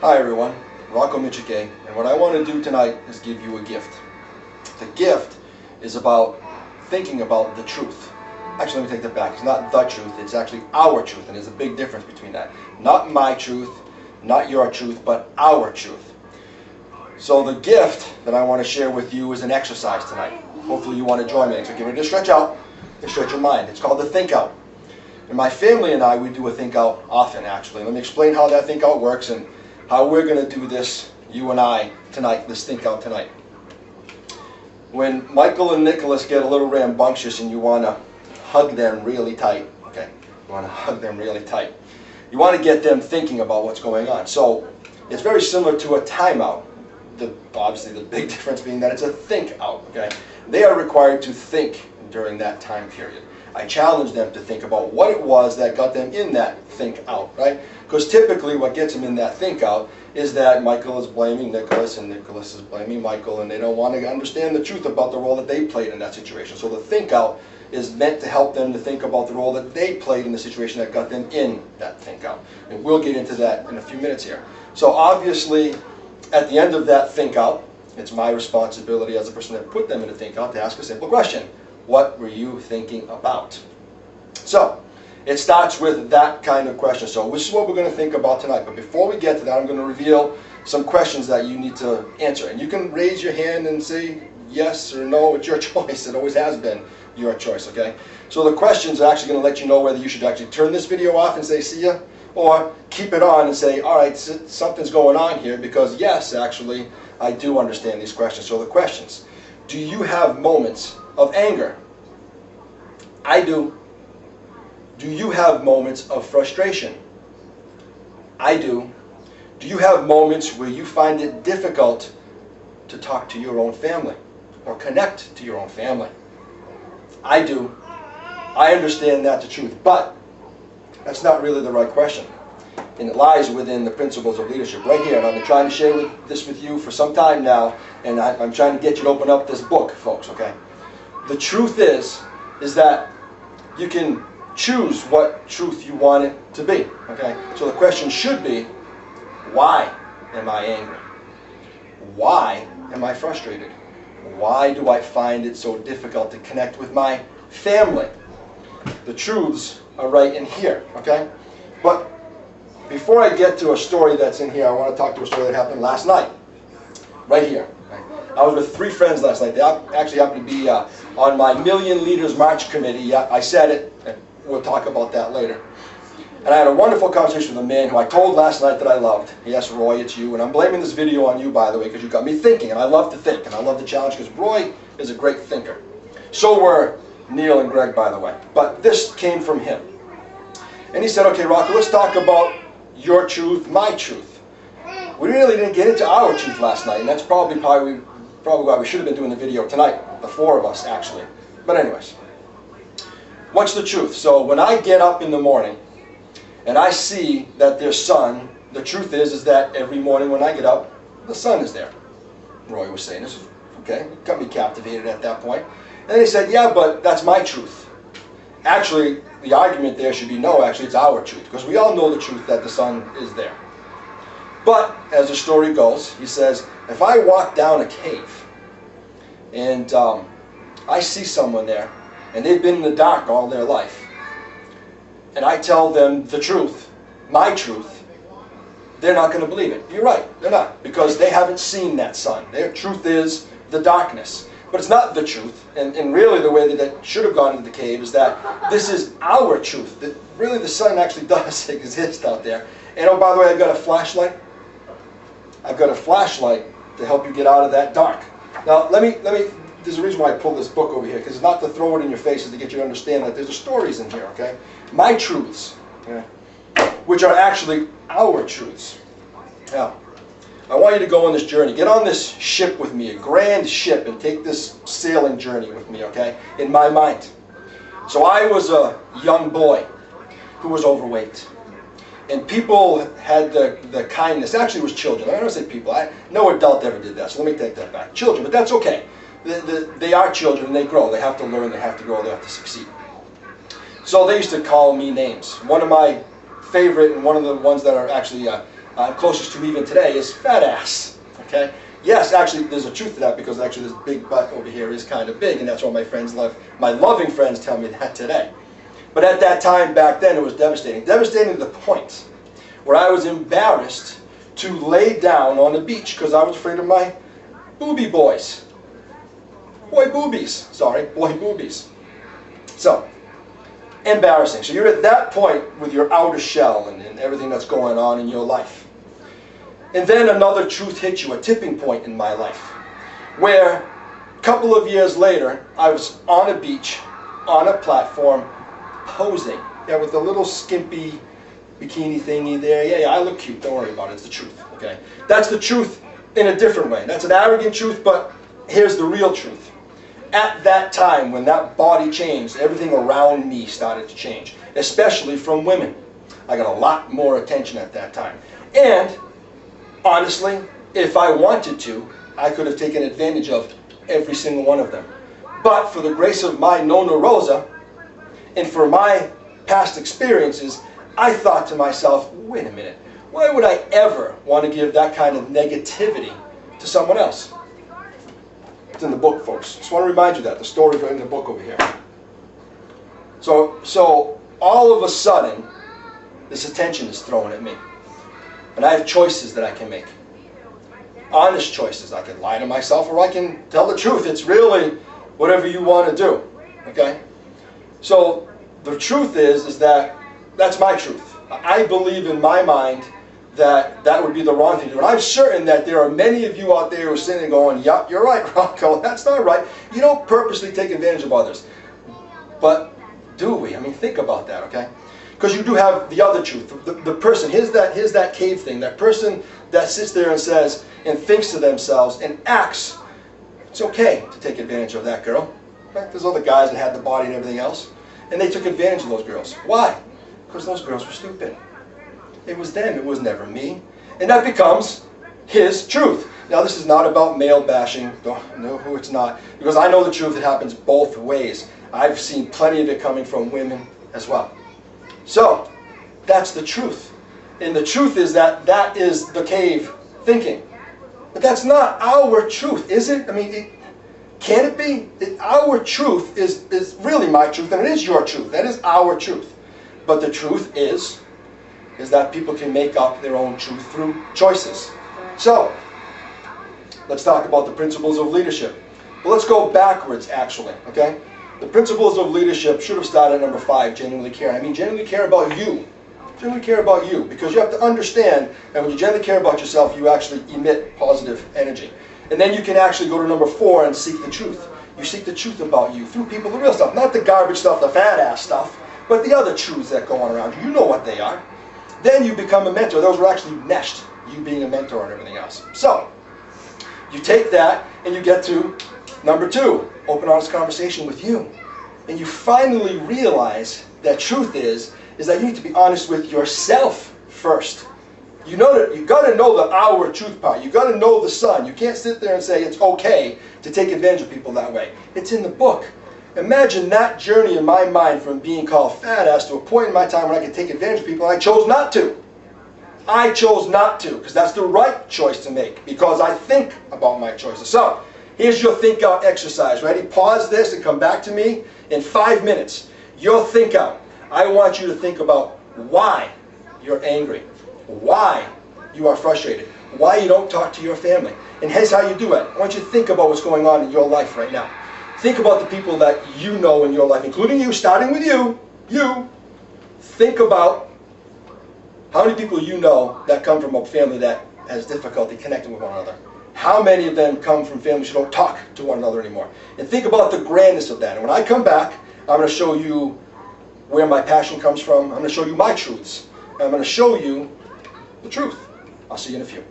Hi everyone, Rocco Michike, and what I want to do tonight is give you a gift. The gift is about thinking about the truth. Actually, let me take that back. It's not the truth, it's actually our truth, and there's a big difference between that. Not my truth, not your truth, but our truth. So the gift that I want to share with you is an exercise tonight. Hopefully you want to join me. So get ready to stretch out and stretch your mind. It's called the Think Out. And my family and I, we do a Think Out often, actually. Let me explain how that Think Out works and how we're going to do this, you and I, tonight, this Think Out tonight. When Michael and Nicholas get a little rambunctious and you want to hug them really tight, okay, you want to hug them really tight. You want to get them thinking about what's going on. So it's very similar to a timeout. Obviously the big difference being that it's a think out, okay? They are required to think during that time period. I challenge them to think about what it was that got them in that think out, right? Because typically what gets them in that think out is that Michael is blaming Nicholas and Nicholas is blaming Michael, and they don't want to understand the truth about the role that they played in that situation. So the think out is meant to help them to think about the role that they played in the situation that got them in that think out. And we'll get into that in a few minutes here. So obviously, at the end of that think out, it's my responsibility as a person that put them in a think out to ask a simple question. What were you thinking about? So, it starts with that kind of question. So this is what we're going to think about tonight. But before we get to that, I'm going to reveal some questions that you need to answer. And you can raise your hand and say yes or no. It's your choice. It always has been your choice, okay? So the questions are actually going to let you know whether you should actually turn this video off and say see ya, or keep it on and say, all right, something's going on here, because yes, actually, I do understand these questions. So the questions: do you have moments of anger? I do. Do you have moments of frustration? I do. Do you have moments where you find it difficult to talk to your own family or connect to your own family? I do. I understand that's the truth, but that's not really the right question. And it lies within the principles of leadership right here. And I've been trying to share this with you for some time now, and I'm trying to get you to open up this book, folks, okay? The truth is that you can choose what truth you want it to be, okay? So the question should be, why am I angry? Why am I frustrated? Why do I find it so difficult to connect with my family? The truths are right in here, okay? But before I get to a story that's in here, I want to talk to a story that happened last night, right here. I was with 3 friends last night. They actually happened to be on my Million Leaders March Committee. Yeah, I said it, and we'll talk about that later. And I had a wonderful conversation with a man who I told last night that I loved. Yes, Roy, it's you. And I'm blaming this video on you, by the way, because you got me thinking. And I love to think, and I love the challenge, because Roy is a great thinker. So were Neil and Greg, by the way. But this came from him. And he said, okay, Rocco, let's talk about your truth, my truth. We really didn't get into our truth last night, and that's probably why we should have been doing the video tonight, the 4 of us, actually. But anyways, what's the truth? So when I get up in the morning, and I see that there's sun, the truth is that every morning when I get up, the sun is there. Roy was saying this, okay, got me captivated at that point. And he said, yeah, but that's my truth. Actually, the argument there should be, no, actually it's our truth, because we all know the truth that the sun is there. But, as the story goes, he says, if I walk down a cave, and I see someone there, and they've been in the dark all their life, and I tell them the truth, my truth, they're not going to believe it. You're right, they're not, because they haven't seen that sun. Their truth is the darkness. But it's not the truth, and really the way that should have gone into the cave is that this is our truth, that really the sun actually does exist out there. And oh, by the way, I've got a flashlight. I've got a flashlight to help you get out of that dark. Now, there's a reason why I pulled this book over here, because it's not to throw it in your face, it's to get you to understand that there's stories in here, okay? My truths, okay, which are actually our truths. Now, I want you to go on this journey. Get on this ship with me, a grand ship, and take this sailing journey with me, okay, in my mind. So I was a young boy who was overweight. And people had the kindness, actually it was children, I don't say people, no adult ever did that, so let me take that back. Children, but that's okay. They are children, and they grow, they have to learn, they have to grow, they have to succeed. So they used to call me names. One of my favorite, and one of the ones that are actually closest to even today is fat ass. Okay? Yes, actually, there's a truth to that because actually this big butt over here is kind of big, and that's what my friends love. My loving friends tell me that today. But at that time, back then, it was devastating. Devastating to the point where I was embarrassed to lay down on the beach because I was afraid of my boobie boys. Boy boobies. Sorry, boy boobies. So, embarrassing. So you're at that point with your outer shell and everything that's going on in your life. And then another truth hit you, a tipping point in my life, where a couple of years later, I was on a beach, on a platform, posing. Yeah, with a little skimpy bikini thingy there. Yeah, I look cute. Don't worry about it. It's the truth. Okay? That's the truth in a different way. That's an arrogant truth, but here's the real truth. At that time, when that body changed, everything around me started to change, especially from women. I got a lot more attention at that time. And honestly, if I wanted to, I could have taken advantage of every single one of them. But for the grace of my Nona Rosa, and for my past experiences, I thought to myself, wait a minute, why would I ever want to give that kind of negativity to someone else? It's in the book, folks. Just want to remind you that. The story's right in the book over here. So all of a sudden, this attention is thrown at me. And I have choices that I can make. Honest choices. I can lie to myself or I can tell the truth. It's really whatever you want to do. Okay? So the truth is that that's my truth. I believe in my mind that that would be the wrong thing to do. And I'm certain that there are many of you out there who are sitting and going, yeah, you're right, Rocco, that's not right. You don't purposely take advantage of others. But do we? I mean, think about that, okay? Because you do have the other truth. The person, here's that cave thing, that person that sits there and says, and thinks to themselves and acts, it's okay to take advantage of that girl. In fact, there's other guys that had the body and everything else, and they took advantage of those girls. Why? Because those girls were stupid. It was them, it was never me. And that becomes his truth. Now this is not about male bashing, no, it's not. Because I know the truth, it happens both ways. I've seen plenty of it coming from women as well. So, that's the truth. And the truth is that that is the cave thinking. But that's not our truth, is it? I mean, can it be? Our truth is really my truth, and it is your truth. That is our truth. But the truth is that people can make up their own truth through choices. So, let's talk about the principles of leadership. Well, let's go backwards, actually, okay? The principles of leadership should have started at number 5, genuinely care. I mean, genuinely care about you. Genuinely care about you, because you have to understand that when you genuinely care about yourself, you actually emit positive energy. And then you can actually go to number 4 and seek the truth. You seek the truth about you through people, the real stuff, not the garbage stuff, the fat ass stuff, but the other truths that go on around you. You know what they are. Then you become a mentor. Those were actually meshed, you being a mentor and everything else. So, you take that and you get to number 2, open honest conversation with you. And you finally realize that truth is that you need to be honest with yourself first. You got to know the our truth part. You got to know the sun. You can't sit there and say it's okay to take advantage of people that way. It's in the book. Imagine that journey in my mind from being called fat ass to a point in my time when I could take advantage of people, and I chose not to. I chose not to, because that's the right choice to make, because I think about my choices. So, here's your think out exercise. Ready? Pause this and come back to me in 5 minutes. Your think out. I want you to think about why you're angry, why you are frustrated, why you don't talk to your family. And here's how you do it. I want you to think about what's going on in your life right now. Think about the people that you know in your life, including you, starting with you. Think about how many people you know that come from a family that has difficulty connecting with one another. How many of them come from families who don't talk to one another anymore? And think about the grandness of that. And when I come back, I'm going to show you where my passion comes from. I'm going to show you my truths. And I'm going to show you the truth. I'll see you in a few.